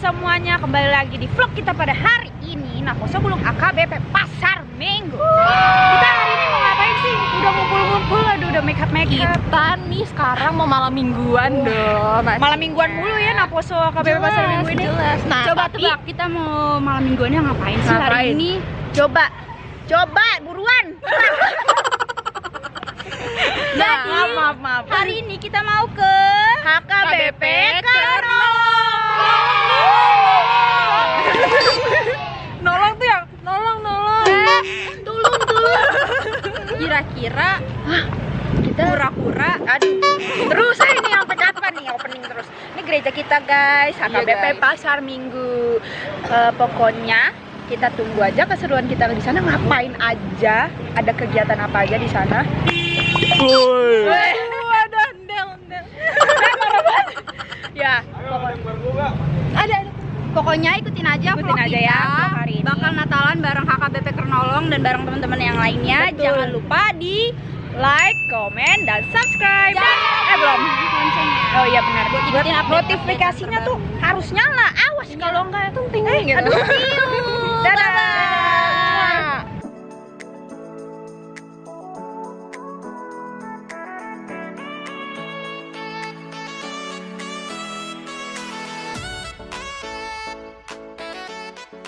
semuanya, kembali lagi di vlog kita pada hari ini. Nah, Poso Gulung AKBP Pasar Minggu. Kita hari ini mau ngapain sih? Udah ngumpul-ngumpul, aduh udah make up. Kita nih sekarang mau malam mingguan dong. Malam mingguan mulu ya, nah Poso AKBP Pasar Minggu ini. Jelas. Nah, coba tapi tebak kita mau malam mingguannya ngapain sih hari ini? Coba buruan. Nah, maaf. hari ini kita mau ke HKBP Kernolong. Nolong tuh yang nolong. Tulung. Kira-kira Kita kura-kura. aduh. Terus ini sampai kapan nih opening terus? Ini gereja kita guys, HKBP guys. Pasar Minggu. Pokoknya kita tunggu aja keseruan kita di sana, ngapain aja, ada kegiatan apa aja di sana. Ada ondel. Ya, Ada. Pokoknya ikutin aja vlog aja kita. ya vlog hari ini. Bakal Natalan bareng HKBP Kernolong dan bareng teman-teman yang lainnya. Betul. Jangan lupa di like, komen, dan subscribe. Belum. loncengnya. Oh iya benar. Buat Buat ikutin update-update notifikasinya terbaru. tuh harus nyala. Awas kalau enggak tuh gitu. Aduh. Dadah. Bye-bye.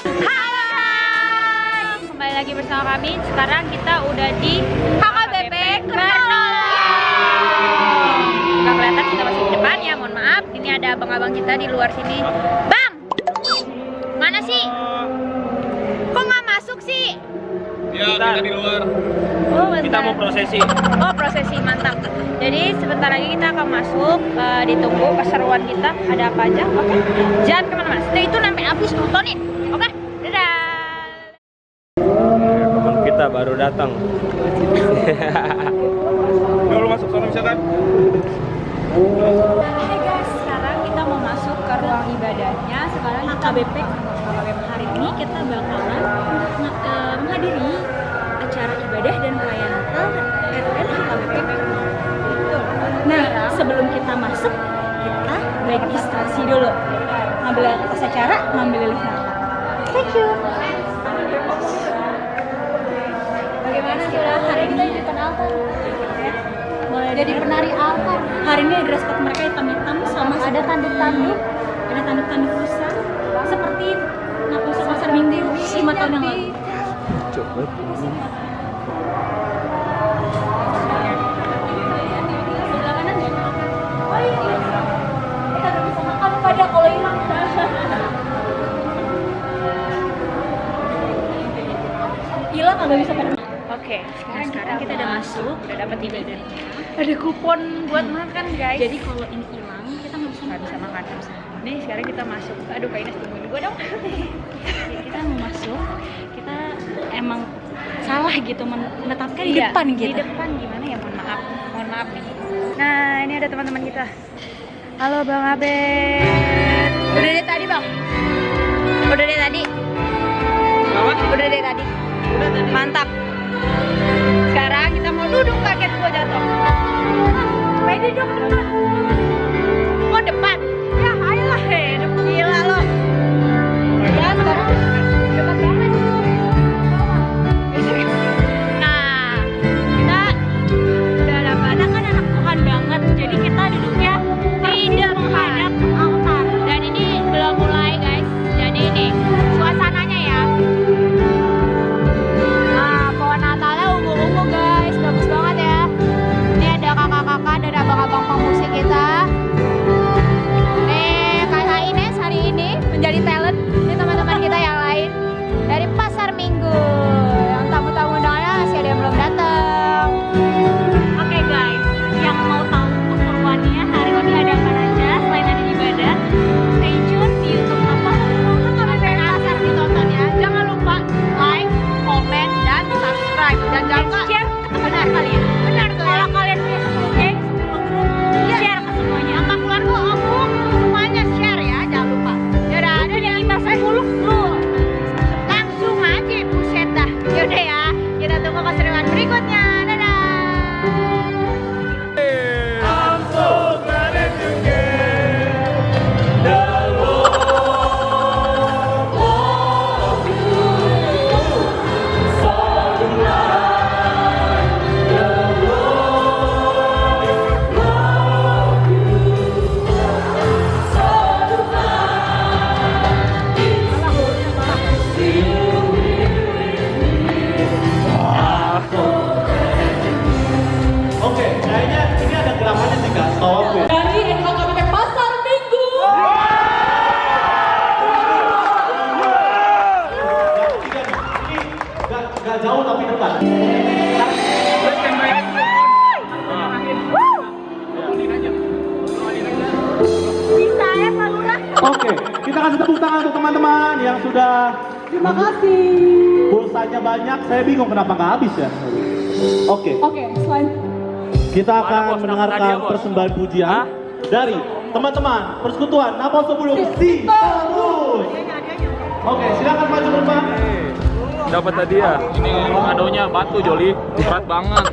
Halo, kembali lagi bersama kami. Sekarang kita udah di HKBP Kernolong. Nggak kelihatan, kita masih di depan ya, mohon maaf. Ini ada abang-abang kita di luar sini. Bang, mana sih? Kok nggak masuk sih? Ya, kita di luar. Oh, bentar. Kita mau prosesi. Oh, prosesi, mantap. Jadi sebentar lagi kita akan masuk. Ditunggu keseruan kita ada apa aja. Oke, jangan kemana-mana. Stay tune sampai habis nontonin. Oke, dadah. Teman kita baru datang. Dulu masuk sana bisa kan? Hai guys, sekarang kita mau masuk ke ruang ibadahnya. Sekarang HKBP hari ini kita bakalan menghadiri acara ibadah dan perayaan Natal RN HKBP. Nah, sebelum kita masuk, kita registrasi dulu. Ngambil atas acara, ngambil lift Natal. Thank you. Bagaimana sudah hari ini di depan altar? Mulai jadi penari altar. Hari ini dress code mereka hitam-hitam sama ada tanduk-tanduk, ada tanduk-tanduk rusa seperti Naposo Pasar Minggu 5 tahun yang lalu. Coba. Sebelah kanan ya? Oh iya. Kita udah bisa makan pada kalau hilang. Hilang nggak bisa pada. Oke, sekarang kita udah masuk, udah dapat ibadahnya. Ada kupon buat makan guys. Jadi kalau ini hilang, kita nggak bisa makan. Nih sekarang kita masuk. Aduh, Kak Ines tungguin gue dong. Kita mau masuk, kita emang salah gitu menetapkan di depan gitu. Di depan gimana ya? Mohon maaf nih. Nah, ini ada teman-teman kita. Halo Bang Abed. Udah dari tadi Bang? Udah dari tadi? Apa? Udah dari tadi? Udah tadi. Mantap. Sekarang kita mau duduk, kaget gua jatuh. Pede dong depan. Oh depan? Ya ayolah, gila lo. Ya sekarang depan banget. Nah, kita udah dapat kan anak Tuhan banget. Jadi kita duduknya tidak menghadap altar. Dan ini belum mulai guys. Jadi ini suasananya ya. Nah, pohon Natalnya ungu-ungu guys, bagus banget ya. Ini ada kakak-kakak dan abang-abang pemusik kita. dekat. Bisa ya Pak Lurah? Oke, kita kasih tepuk tangan untuk teman-teman yang sudah. Terima kasih. Pulsanya banyak, saya bingung kenapa nggak habis ya. Oke, Oke, selain kita akan mendengarkan persembahan pujian dari teman-teman Persekutuan Napol Sebulung Si Tarus. Oke, silakan maju ke depan. Dapat tadi ya. Ini kadonya batu Joli, berat banget.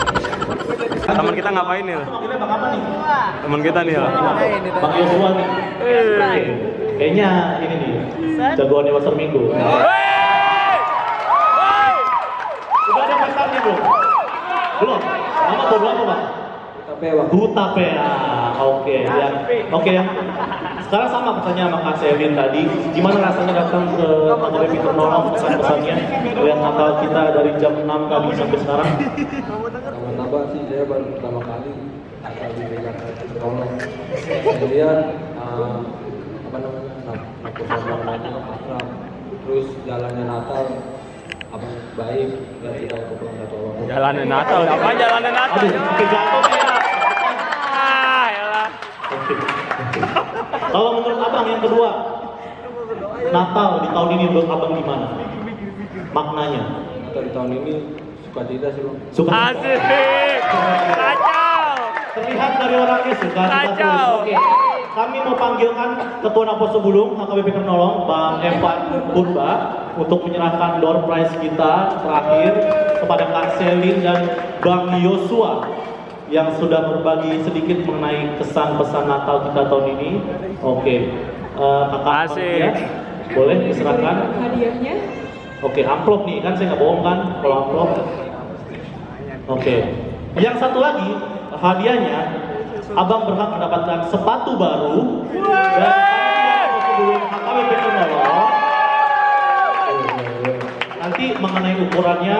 Teman kita ngapain nih? Ini bang apa nih? Teman kita nih ya. Bang Yosua nih. Kayaknya ini nih, jagoannya pasar minggu. Udah ada pasarnya belum? Belum? Nama baru apa bang? Hutapea. Oke, yang sekarang sama pertanyaan sama Kak Sevin tadi. Gimana rasanya datang ke HKBP Ternolong, pesan-pesannya lihat Natal kita dari jam 6 tadi sampai sekarang? Sama-sama sih, saya baru pertama kali asal di Jakarta Ternolong. Saya lihat Nampol akrab, terus jalannya Natal baik dan kita pulang Ternolong. Jalanan Natal, apa jalanan Natal? Aduh, oke jatuh ya. Oke. Kalau menurut abang yang kedua, Natal di tahun ini menurut abang gimana? Maknanya? Natal di tahun ini sukacita sih bang. Suka. Asik, kacau. Terlihat dari orangnya suka. Kacau. Oke. Kami mau panggilkan Ketua Napol Sebulung HKBP Ternolong, Bang Evan Purba, untuk menyerahkan door prize kita terakhir kepada Kak Selin dan Bang Yosua yang sudah berbagi sedikit mengenai kesan pesan Natal kita tahun ini. Oke, kakak Asik. boleh diserahkan. hadiahnya. Oke, amplop nih kan saya nggak bohong kan kalau amplop. Oke, yang satu lagi hadiahnya, abang berhak mendapatkan sepatu baru dan sebelum HKBP Ternolong. Nanti mengenai ukurannya,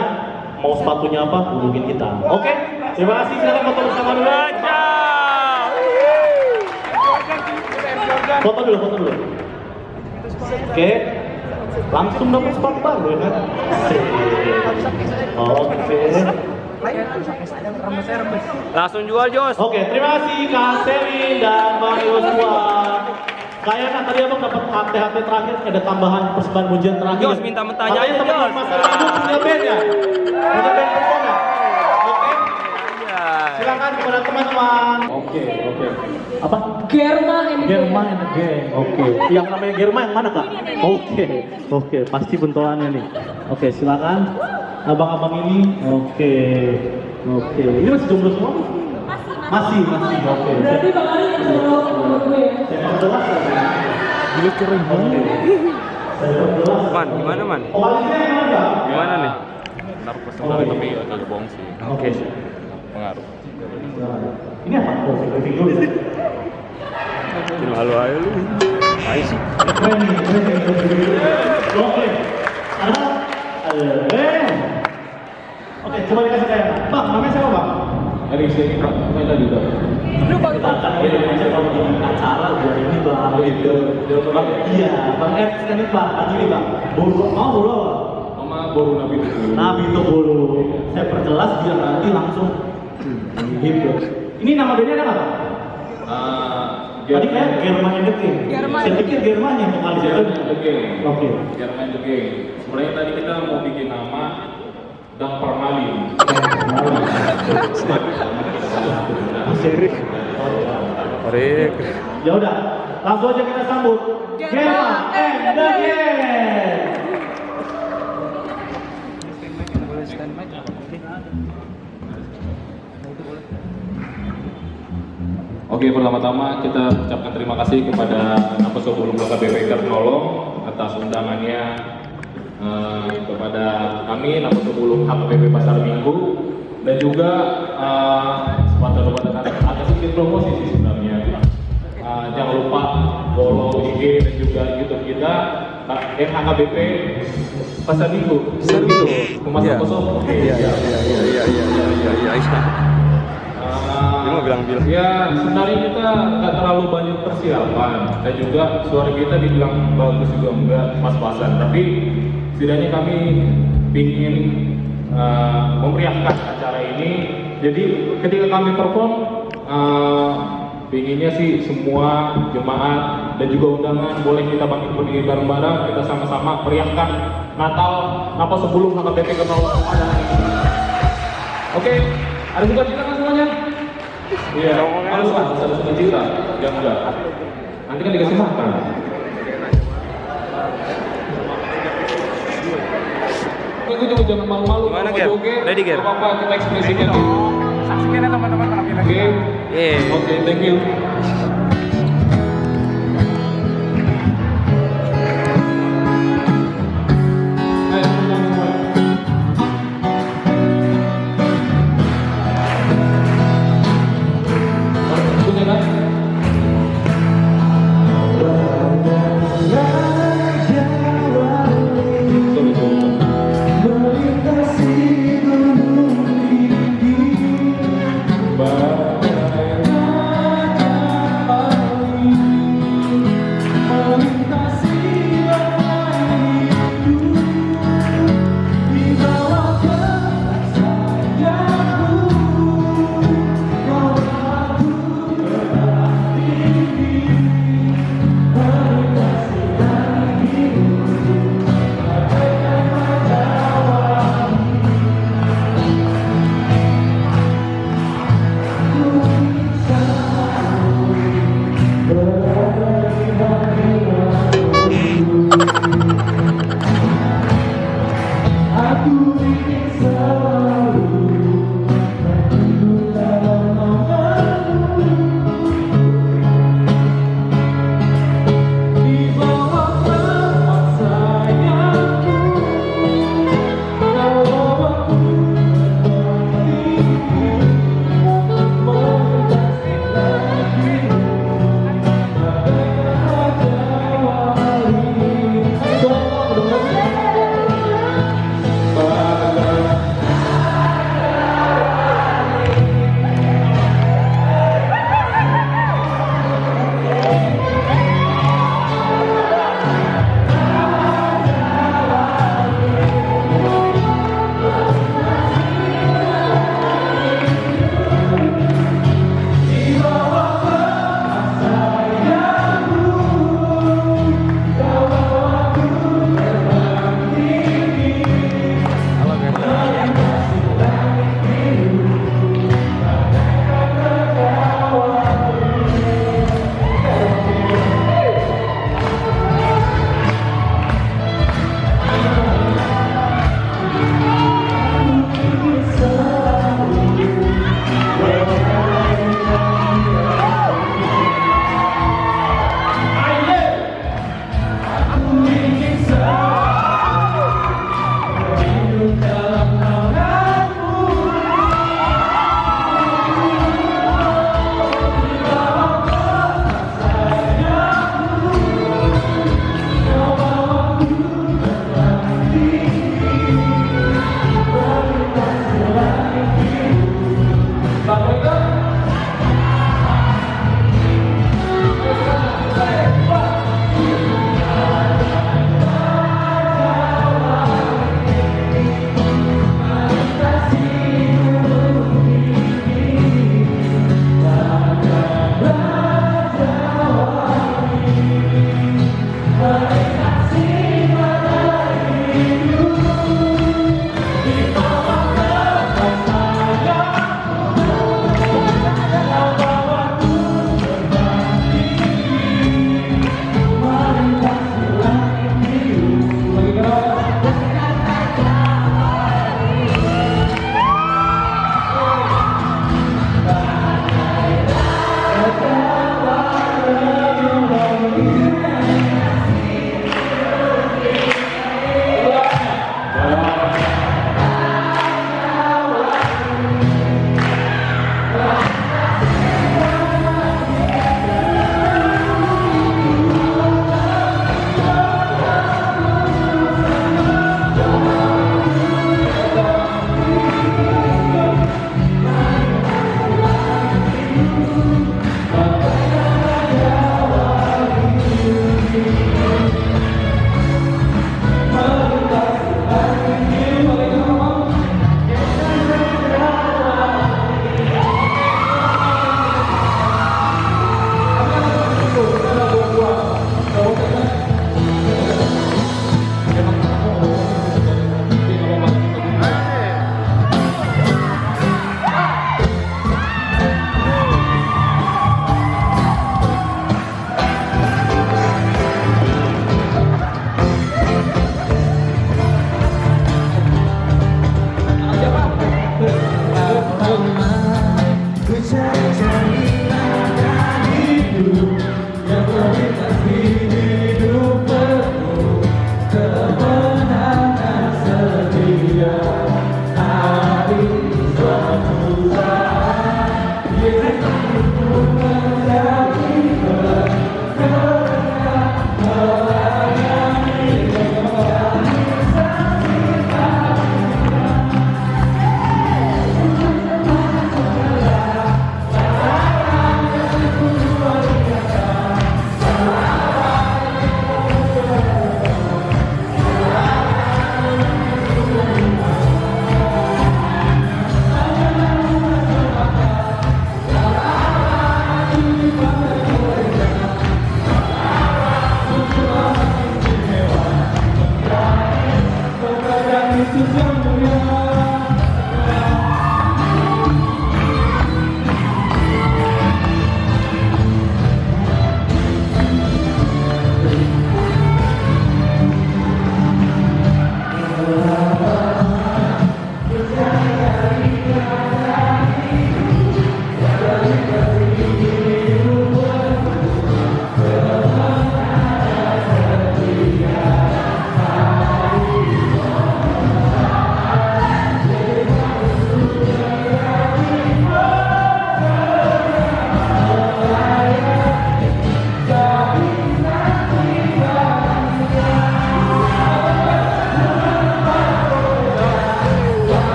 mau sepatunya apa, hubungin kita. Oke, terima kasih. Silakan foto bersama dulu. Foto dulu. Oke, langsung dapat sepatu baru ya kan? Oke. Langsung jual Jos. Oke, terima kasih Kak Selin dan Bang Yosua. Kayaknya tadi abang dapat HT terakhir, ada tambahan persembahan pujian terakhir. Jos, minta mentanya aja, teman-teman Jos. Mas Minggu punya band ya? Punya band perform ya? Oke, silakan kepada teman-teman. Oke. Apa? Germa and Germa and the Gang. Oke. Yang namanya Germa yang mana Kak? Oke. Pasti bentolannya nih. Oke, silakan. Abang-abang ini. Oke. Ini masih jomblo semua? Masih. Oke. Berarti Bang Ali yang selalu menurut gue ya. Saya perjelas ya. Gila keren banget. Saya perjelas. Man, gimana man? Vokalisnya yang mana Kak? Gimana nih? Naruh persembahan tapi agak bohong sih. Oke. Pengaruh. Ini apa? Oh, briefing dulu ya. Malu aja lu. Ayo sih. Keren nih. Oke. Oke, coba dikasih kayak Bang, namanya siapa Bang? Hari ini Pak, main tadi Pak. Kita akan bikin acara buat ini Bang. Bang, iya, Bang Ed ini Bang, lagi nih Bang. Bolu apa? Mama baru Nabi itu. Nabi itu bolu. Saya perjelas biar nanti langsung gitu. Ini nama bandnya ada nggak Bang? Tadi kayak Germanya Degeng. Saya pikir Germanya vokalis itu. Oke. Jerman juga. Sebenarnya tadi kita mau bikin nama Dang Permali. Orik. Ya udah, langsung aja kita sambut Germa and the Gang. Oke, pertama-tama kita ucapkan terima kasih kepada Napol Sebulung HKBP Ternolong atas undangannya kepada kami Napol Sebulung HKBP Pasar Minggu, dan juga sepatutnya ada sedikit promosi sih sebenarnya. Jangan lupa follow IG dan juga YouTube kita HKBP Pasar Minggu. Pemasar kosong. Iya. Dia mau bilang-bilang. Ya, sebenarnya kita nggak terlalu banyak persiapan dan juga suara kita dibilang bagus juga enggak pas-pasan. Tapi setidaknya kami ingin memeriahkan acara ini. Jadi ketika kami perform, inginnya sih semua jemaat dan juga undangan boleh kita bangkit berdiri bareng-bareng, kita sama-sama meriahkan Natal Napas Sebulung HKBP Kernolong pada hari ini. Oke, ada sukacita kan semuanya? Iya, harus ada sukacita, ya enggak. Nanti kan dikasih makan. Oke, juga jangan malu-malu. Gimana, Ger? Ready, Ger? Apa-apa kita ekspresikan dong. Saksikan ya teman-teman penampilan Oke, kita. oke, thank you. Ayo, semua. Punya kan?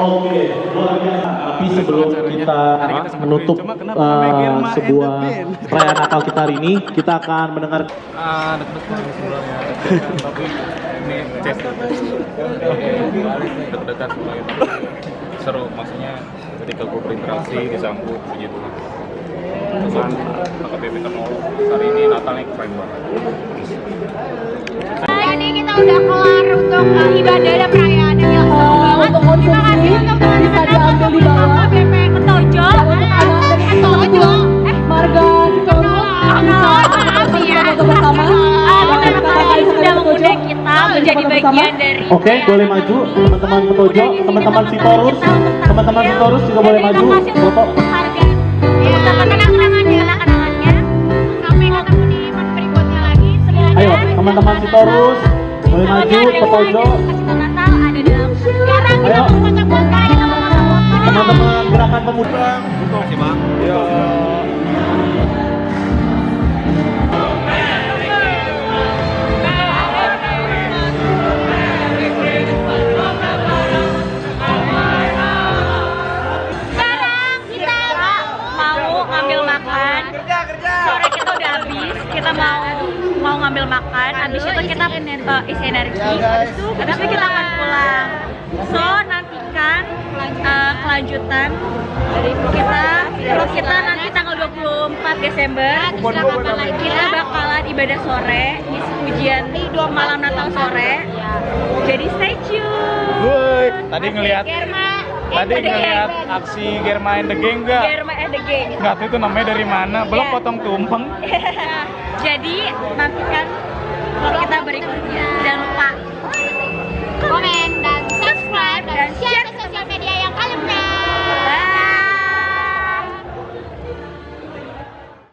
Oke, luar biasa. Tapi sebelum kita menutup sebuah perayaan Natal kita hari ini, kita akan mendengar Deg-degan sebenarnya. Tapi ini cek. Deg-degan sebenarnya. Seru, maksudnya ketika gue berinteraksi disambut begitu. Pesan AKBP Kernolong hari ini Natalnya keren banget. Jadi kita udah kelar untuk ibadah dan perayaan yang banget. Untuk konsumsi bisa diambil di bawah. AKBP Ketojo. Ketojo. Marga Ketojo. Bisa foto bersama. Terima kasih sudah mengundang kita menjadi bagian dari. Oke, boleh maju teman-teman Petojo, teman-teman Sitorus, teman-teman Sitorus juga boleh maju foto. Kenangannya. Sampai ketemu di event berikutnya lagi. Ayo, teman-teman Sitorus, boleh maju Petojo. Natal ada dalam. Sekarang kita Ayo. mau foto-foto. Sekarang kita mau foto-foto. Teman-teman gerakan pemuda. Makasih Bang. Sekarang kita mau ngambil makan. Sore kita udah habis. Kita mau ngambil makan. Habis itu kita isi energi. Habis itu kita akan pulang. So nantikan kelanjutan dari vlog kita nanti tanggal 24 Desember. Kita bakalan ibadah sore, isi ujian malam Natal sore. Jadi stay tune. Woi, tadi ngelihat aksi Germa and the Gang nggak? Germa and the Gang. Nggak tahu itu namanya dari mana, belum Iya. potong tumpeng. Jadi nantikan vlog kita berikutnya. Jangan lupa Komen dan